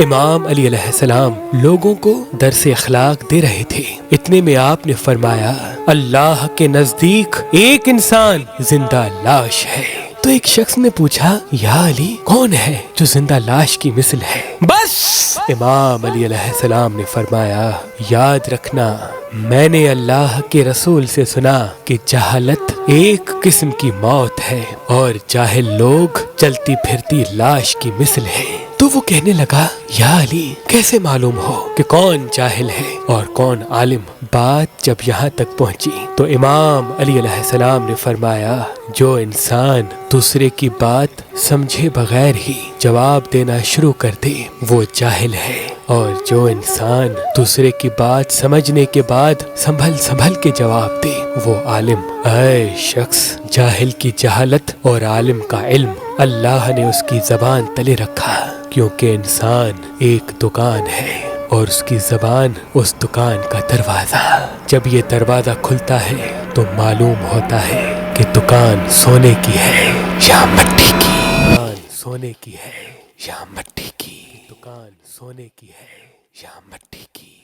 امام علی علیہ السلام لوگوں کو درس اخلاق دے رہے تھے، اتنے میں آپ نے فرمایا اللہ کے نزدیک ایک انسان زندہ لاش ہے۔ تو ایک شخص نے پوچھا یا علی کون ہے جو زندہ لاش کی مثل ہے؟ بس امام علی علیہ السلام نے فرمایا یاد رکھنا میں نے اللہ کے رسول سے سنا کہ جہالت ایک قسم کی موت ہے اور جاہل لوگ چلتی پھرتی لاش کی مثل ہے۔ تو وہ کہنے لگا یا علی کیسے معلوم ہو کہ کون جاہل ہے اور کون عالم؟ بات جب یہاں تک پہنچی تو امام علی علیہ السلام نے فرمایا جو انسان دوسرے کی بات سمجھے بغیر ہی جواب دینا شروع کر دے وہ جاہل ہے، اور جو انسان دوسرے کی بات سمجھنے کے بعد سنبھل کے جواب دے وہ عالم۔ اے شخص، جاہل کی جہالت اور عالم کا علم اللہ نے اس کی زبان تلے رکھا، کیونکہ انسان ایک دکان ہے اور اس کی زبان اس دکان کا دروازہ۔ جب یہ دروازہ کھلتا ہے تو معلوم ہوتا ہے کہ دکان سونے کی ہے یا مٹی کی، دکان سونے کی ہے یا مٹی کی، دکان سونے کی ہے یا مٹی کی۔